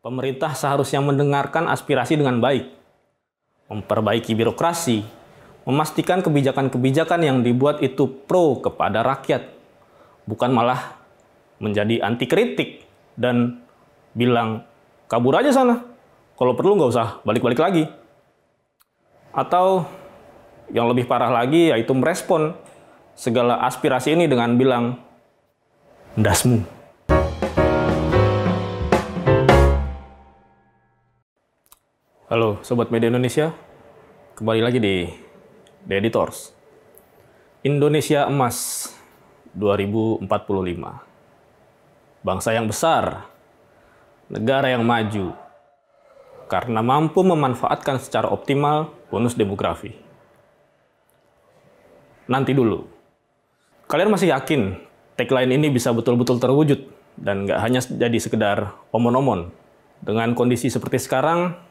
Pemerintah seharusnya mendengarkan aspirasi dengan baik, memperbaiki birokrasi, memastikan kebijakan-kebijakan yang dibuat itu pro kepada rakyat, bukan malah menjadi anti kritik dan bilang, kabur aja sana, kalau perlu nggak usah balik-balik lagi. Atau yang lebih parah lagi yaitu merespon segala aspirasi ini dengan bilang, ndasmu. Halo Sobat Media Indonesia, kembali lagi di The Editors. Indonesia Emas 2045. Bangsa yang besar, negara yang maju, karena mampu memanfaatkan secara optimal bonus demografi. Nanti dulu, kalian masih yakin tagline ini bisa betul-betul terwujud dan nggak hanya jadi sekedar omon-omon? Dengan kondisi seperti sekarang,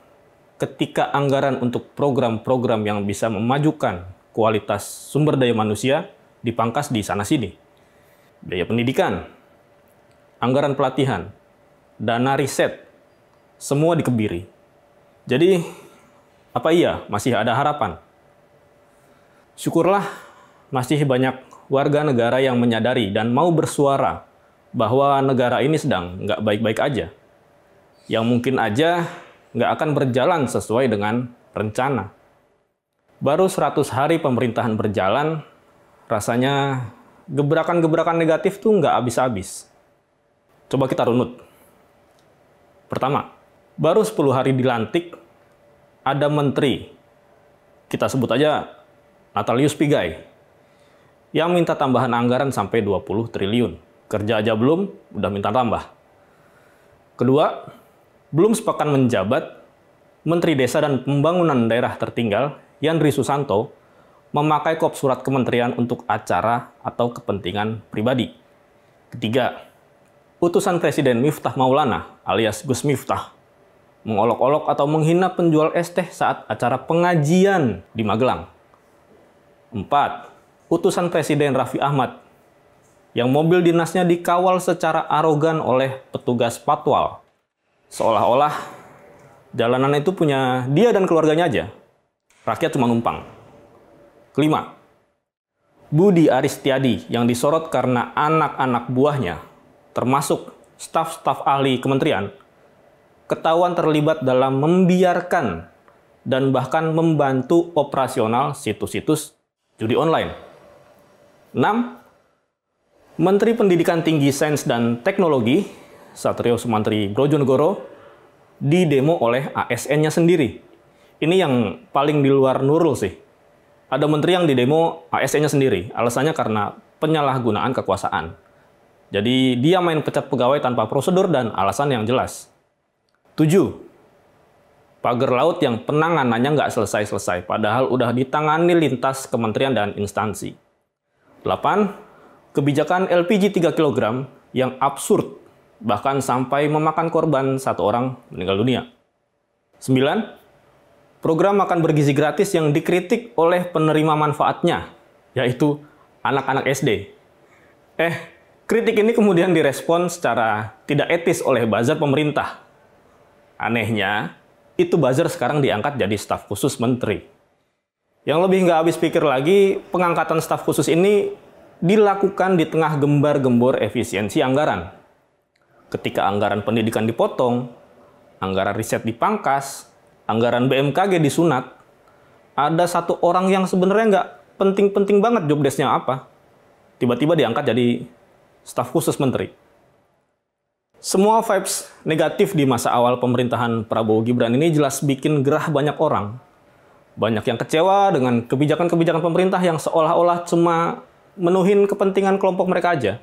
ketika anggaran untuk program-program yang bisa memajukan kualitas sumber daya manusia dipangkas di sana-sini. Biaya pendidikan, anggaran pelatihan, dana riset, semua dikebiri. Jadi, apa iya masih ada harapan? Syukurlah masih banyak warga negara yang menyadari dan mau bersuara bahwa negara ini sedang nggak baik-baik aja. Yang mungkin aja nggak akan berjalan sesuai dengan rencana. Baru 100 hari pemerintahan berjalan, rasanya gebrakan-gebrakan negatif tuh nggak habis-habis. Coba kita runut. Pertama, baru 10 hari dilantik, ada menteri, kita sebut aja Natalius Pigai, yang minta tambahan anggaran sampai 20 triliun. Kerja aja belum, udah minta tambah. Kedua, belum sepekan menjabat, Menteri Desa dan Pembangunan Daerah Tertinggal, Yandri Susanto, memakai kop surat kementerian untuk acara atau kepentingan pribadi. Ketiga, utusan Presiden Miftah Maulana alias Gus Miftah, mengolok-olok atau menghina penjual es teh saat acara pengajian di Magelang. 4. Utusan Presiden Raffi Ahmad, yang mobil dinasnya dikawal secara arogan oleh petugas patwal. Seolah-olah jalanan itu punya dia dan keluarganya aja. Rakyat cuma numpang. Kelima, Budi Aristiadi yang disorot karena anak-anak buahnya, termasuk staf-staf ahli kementerian, ketahuan terlibat dalam membiarkan dan bahkan membantu operasional situs-situs judi online. 6. Menteri Pendidikan Tinggi Sains dan Teknologi Satrio Sumantri Brojonegoro didemo oleh ASN-nya sendiri. Ini yang paling di luar Nurul sih. Ada menteri yang didemo ASN-nya sendiri. Alasannya karena penyalahgunaan kekuasaan. Jadi dia main pecat pegawai tanpa prosedur dan alasan yang jelas. 7. Pagar laut yang penanganannya nggak selesai-selesai, padahal udah ditangani lintas kementerian dan instansi. 8. Kebijakan LPG 3 kg yang absurd, bahkan sampai memakan korban 1 orang meninggal dunia. 9. Program makan bergizi gratis yang dikritik oleh penerima manfaatnya, yaitu anak-anak SD. Kritik ini kemudian direspon secara tidak etis oleh buzzer pemerintah. Anehnya, itu buzzer sekarang diangkat jadi staf khusus menteri. Yang lebih nggak habis pikir lagi, pengangkatan staf khusus ini dilakukan di tengah gembar-gembor efisiensi anggaran. Ketika anggaran pendidikan dipotong, anggaran riset dipangkas, anggaran BMKG disunat, ada 1 orang yang sebenarnya nggak penting-penting banget job desk-nya apa, tiba-tiba diangkat jadi staf khusus menteri. Semua vibes negatif di masa awal pemerintahan Prabowo Gibran ini jelas bikin gerah banyak orang. Banyak yang kecewa dengan kebijakan-kebijakan pemerintah yang seolah-olah cuma menuhin kepentingan kelompok mereka aja.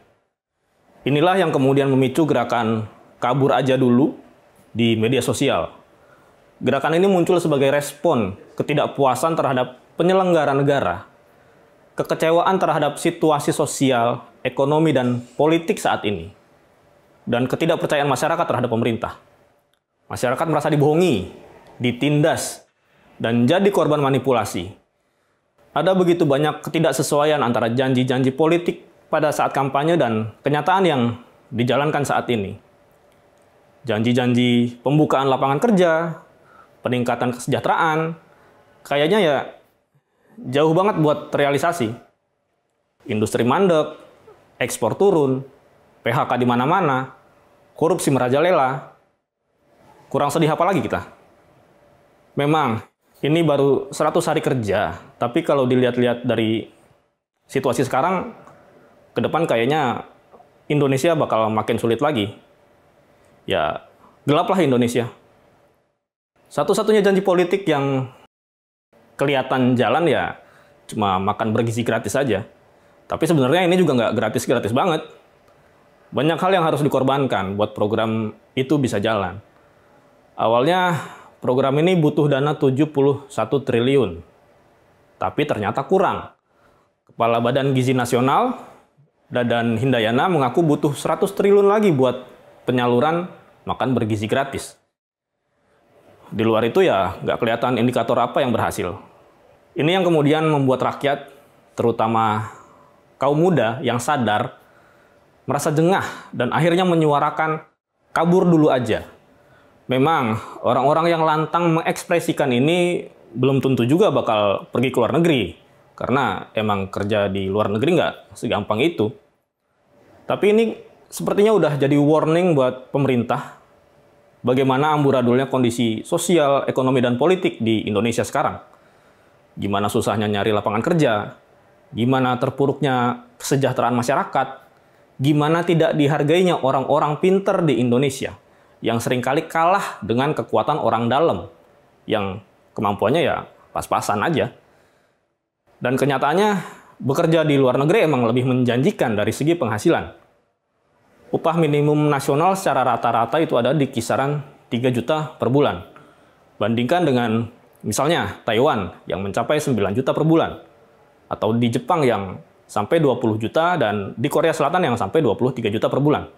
Inilah yang kemudian memicu gerakan kabur aja dulu di media sosial. Gerakan ini muncul sebagai respon ketidakpuasan terhadap penyelenggara negara, kekecewaan terhadap situasi sosial, ekonomi, dan politik saat ini, dan ketidakpercayaan masyarakat terhadap pemerintah. Masyarakat merasa dibohongi, ditindas, dan jadi korban manipulasi. Ada begitu banyak ketidaksesuaian antara janji-janji politik pada saat kampanye dan kenyataan yang dijalankan saat ini. janji-janji pembukaan lapangan kerja, peningkatan kesejahteraan, kayaknya ya jauh banget buat terrealisasi. Industri mandek, ekspor turun, PHK di mana-mana, korupsi merajalela. Kurang sedih apa lagi kita? Memang, ini baru 100 hari kerja, tapi kalau dilihat-lihat dari situasi sekarang, ke depan kayaknya Indonesia bakal makin sulit lagi. Ya, gelaplah Indonesia. Satu-satunya janji politik yang kelihatan jalan ya cuma makan bergizi gratis saja. Tapi sebenarnya ini juga nggak gratis-gratis banget. Banyak hal yang harus dikorbankan buat program itu bisa jalan. Awalnya program ini butuh dana 71 triliun. Tapi ternyata kurang. Kepala Badan Gizi Nasional, Dadan Hindayana, mengaku butuh 100 triliun lagi buat penyaluran makan bergizi gratis. Di luar itu ya nggak kelihatan indikator apa yang berhasil. Ini yang kemudian membuat rakyat, terutama kaum muda yang sadar, merasa jengah dan akhirnya menyuarakan kabur dulu aja. Memang orang-orang yang lantang mengekspresikan ini belum tentu juga bakal pergi ke luar negeri, karena emang kerja di luar negeri nggak segampang itu. Tapi ini sepertinya udah jadi warning buat pemerintah bagaimana amburadulnya kondisi sosial, ekonomi, dan politik di Indonesia sekarang. Gimana susahnya nyari lapangan kerja, gimana terpuruknya kesejahteraan masyarakat, gimana tidak dihargainya orang-orang pinter di Indonesia yang seringkali kalah dengan kekuatan orang dalam yang kemampuannya ya pas-pasan aja. Dan kenyataannya, bekerja di luar negeri emang lebih menjanjikan dari segi penghasilan. Upah minimum nasional secara rata-rata itu ada di kisaran 3 juta per bulan. Bandingkan dengan misalnya Taiwan yang mencapai 9 juta per bulan. Atau di Jepang yang sampai 20 juta dan di Korea Selatan yang sampai 23 juta per bulan.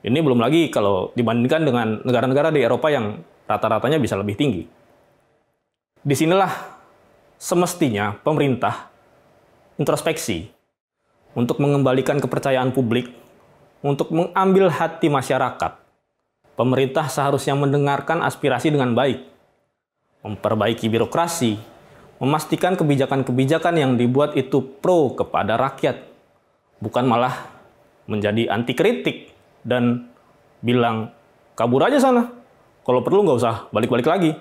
Ini belum lagi kalau dibandingkan dengan negara-negara di Eropa yang rata-ratanya bisa lebih tinggi. Disinilah semestinya pemerintah introspeksi untuk mengembalikan kepercayaan publik, untuk mengambil hati masyarakat. Pemerintah seharusnya mendengarkan aspirasi dengan baik, memperbaiki birokrasi, memastikan kebijakan-kebijakan yang dibuat itu pro kepada rakyat, bukan malah menjadi anti kritik dan bilang, kabur aja sana, kalau perlu nggak usah balik-balik lagi.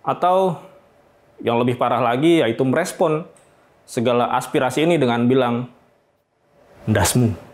Atau yang lebih parah lagi yaitu merespon segala aspirasi ini dengan bilang, ndasmu.